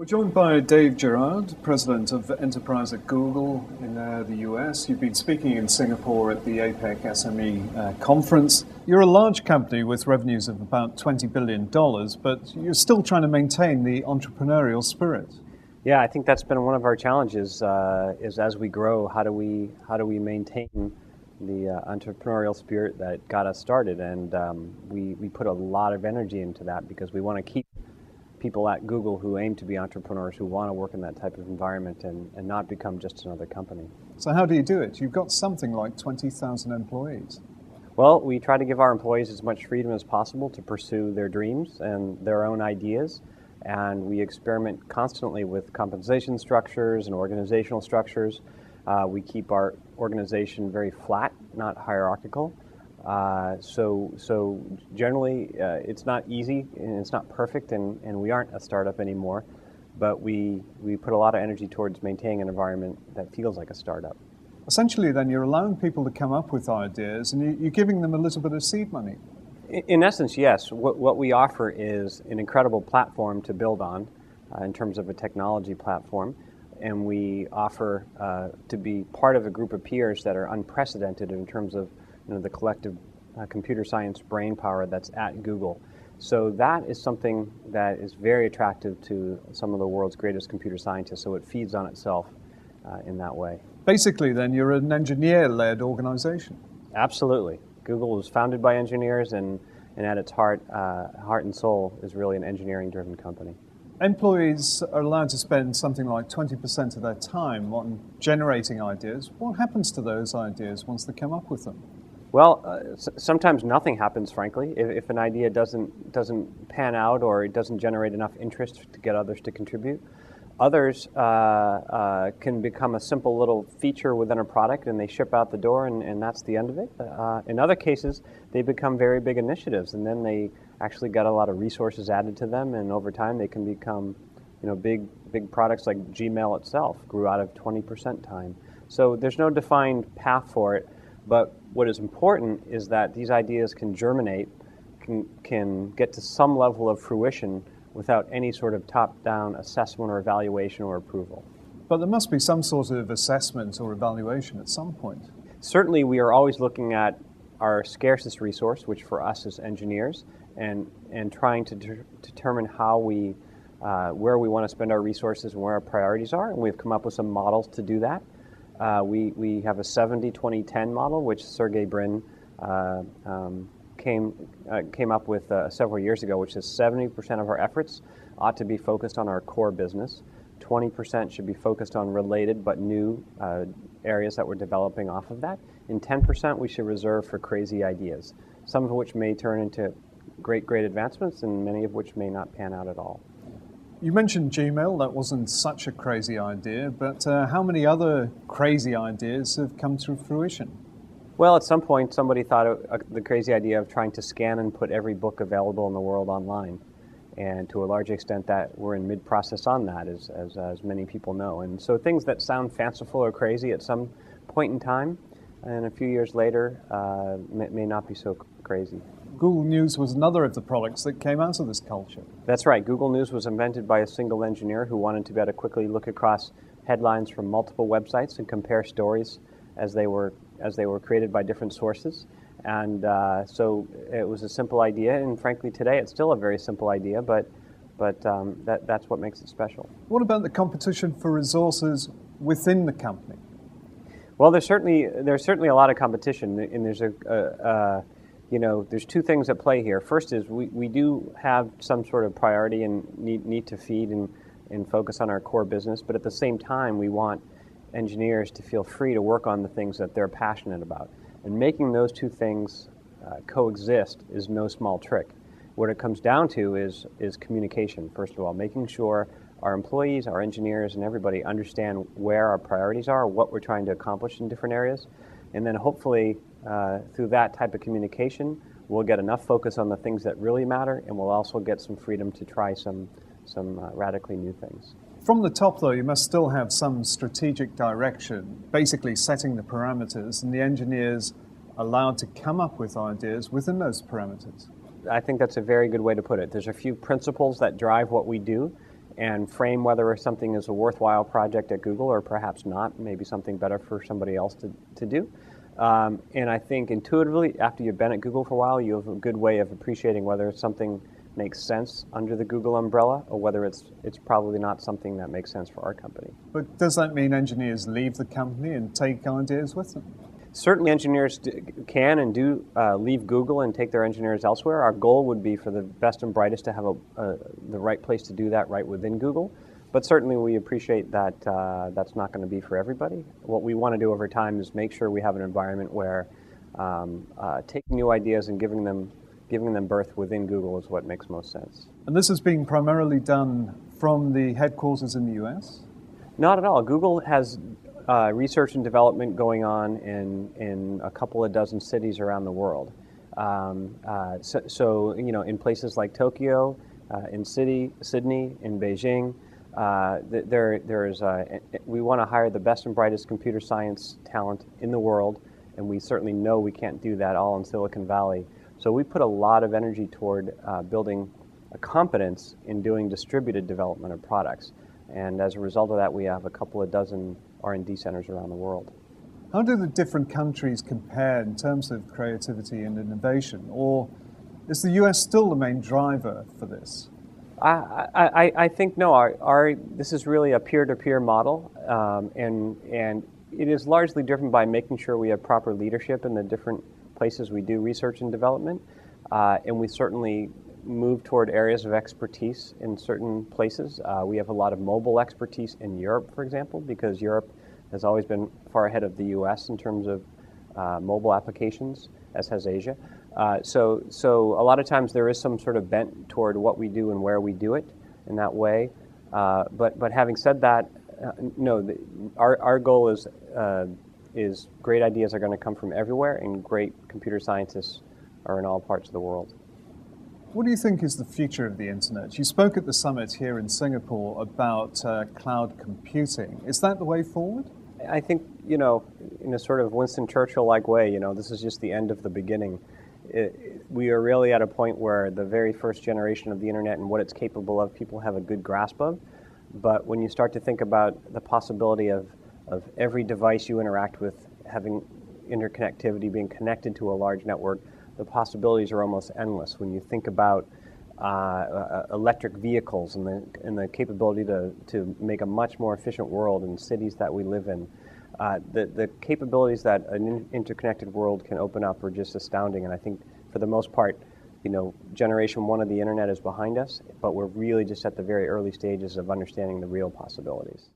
We're joined by Dave Girouard, President of Enterprise at Google in the US. You've been speaking in Singapore at the APEC SME conference. You're a large company with revenues of about $20 billion, but you're still trying to maintain the entrepreneurial spirit. Yeah, I think that's been one of our challenges. Is as we grow, how do we maintain the entrepreneurial spirit that got us started? And we put a lot of energy into that because we want to keep people at Google who aim to be entrepreneurs, who want to work in that type of environment and not become just another company. So how do you do it? You've got something like 20,000 employees. Well, we try to give our employees as much freedom as possible to pursue their dreams and their own ideas. And we experiment constantly with compensation structures and organizational structures. We keep our organization very flat, not hierarchical. So generally, it's not easy and it's not perfect, and we aren't a startup anymore. But we put a lot of energy towards maintaining an environment that feels like a startup. Essentially, then, you're allowing people to come up with ideas, and you're giving them a little bit of seed money. In essence, yes. What we offer is an incredible platform to build on in terms of a technology platform. And we offer to be part of a group of peers that are unprecedented in terms of the collective computer science brain power that's at Google. So that is something that is very attractive to some of the world's greatest computer scientists. So it feeds on itself in that way. Basically, then, you're an engineer-led organization. Absolutely. Google was founded by engineers, and at its heart and soul, is really an engineering-driven company. Employees are allowed to spend something like 20% of their time on generating ideas. What happens to those ideas once they come up with them? Well, sometimes nothing happens, frankly. If an idea doesn't pan out or it doesn't generate enough interest to get others to contribute. Others can become a simple little feature within a product and they ship out the door and that's the end of it. In other cases, they become very big initiatives and then they actually got a lot of resources added to them, and over time they can become big products. Like Gmail itself grew out of 20% time. So there's no defined path for it, but what is important is that these ideas can germinate, can get to some level of fruition without any sort of top-down assessment or evaluation or approval. But there must be some sort of assessment or evaluation at some point. Certainly, we are always looking at our scarcest resource, which for us is engineers, and trying to determine how where we want to spend our resources and where our priorities are, and we've come up with some models to do that. We have a 70-20-10 model, which Sergey Brin came up with several years ago, which is 70% of our efforts ought to be focused on our core business. 20% should be focused on related but new areas that we're developing off of that. And 10% we should reserve for crazy ideas, some of which may turn into great advancements and many of which may not pan out at all. You mentioned Gmail. That wasn't such a crazy idea, but how many other crazy ideas have come to fruition? Well, at some point, somebody thought of the crazy idea of trying to scan and put every book available in the world online. And to a large extent, that we're in mid-process on that, as many people know. And so things that sound fanciful or crazy at some point in time, and a few years later, may not be so crazy. Google News was another of the products that came out of this culture. That's right. Google News was invented by a single engineer who wanted to be able to quickly look across headlines from multiple websites and compare stories as they were created by different sources. And so it was a simple idea, and frankly today it's still a very simple idea, but that's what makes it special. What about the competition for resources within the company? Well, there's certainly a lot of competition, and there's two things at play here. First is we do have some sort of priority and need to feed and focus on our core business, but at the same time we want engineers to feel free to work on the things that they're passionate about. And making those two things coexist is no small trick. What it comes down to is communication, first of all, making sure our employees, our engineers, and everybody understand where our priorities are, what we're trying to accomplish in different areas. And then hopefully through that type of communication, we'll get enough focus on the things that really matter, and we'll also get some freedom to try some radically new things. From the top, though, you must still have some strategic direction, basically setting the parameters, and the engineers allowed to come up with ideas within those parameters. I think that's a very good way to put it. There's a few principles that drive what we do, and frame whether something is a worthwhile project at Google or perhaps not, maybe something better for somebody else to do. And I think intuitively, after you've been at Google for a while, you have a good way of appreciating whether something makes sense under the Google umbrella or whether it's probably not something that makes sense for our company. But does that mean engineers leave the company and take ideas with them? Certainly engineers can and do leave Google and take their engineers elsewhere. Our goal would be for the best and brightest to have the right place to do that right within Google. But certainly we appreciate that that's not going to be for everybody. What we want to do over time is make sure we have an environment where taking new ideas and giving them birth within Google is what makes most sense. And this has been primarily done from the headquarters in the US? Not at all. Google has research and development going on in a couple of dozen cities around the world. So in places like Tokyo, in Sydney, in Beijing, we want to hire the best and brightest computer science talent in the world, and we certainly know we can't do that all in Silicon Valley. So we put a lot of energy toward building a competence in doing distributed development of products. And as a result of that, we have a couple of dozen R&D centers around the world. How do the different countries compare in terms of creativity and innovation? Or is the US still the main driver for this? I think no. This is really a peer-to-peer model, and it is largely driven by making sure we have proper leadership in the different places we do research and development, and we certainly move toward areas of expertise in certain places. We have a lot of mobile expertise in Europe, for example, because Europe has always been far ahead of the US in terms of mobile applications, as has Asia. So a lot of times there is some sort of bent toward what we do and where we do it in that way. But having said that, no, our goal is great ideas are going to come from everywhere, and great computer scientists are in all parts of the world. What do you think is the future of the internet? You spoke at the summit here in Singapore about cloud computing. Is that the way forward? I think, in a sort of Winston Churchill-like way, this is just the end of the beginning. We are really at a point where the very first generation of the internet and what it's capable of, people have a good grasp of. But when you start to think about the possibility of every device you interact with having interconnectivity, being connected to a large network, the possibilities are almost endless. When you think about electric vehicles and the capability to make a much more efficient world in cities that we live in, the capabilities that an interconnected world can open up are just astounding. And I think for the most part, generation one of the internet is behind us, but we're really just at the very early stages of understanding the real possibilities.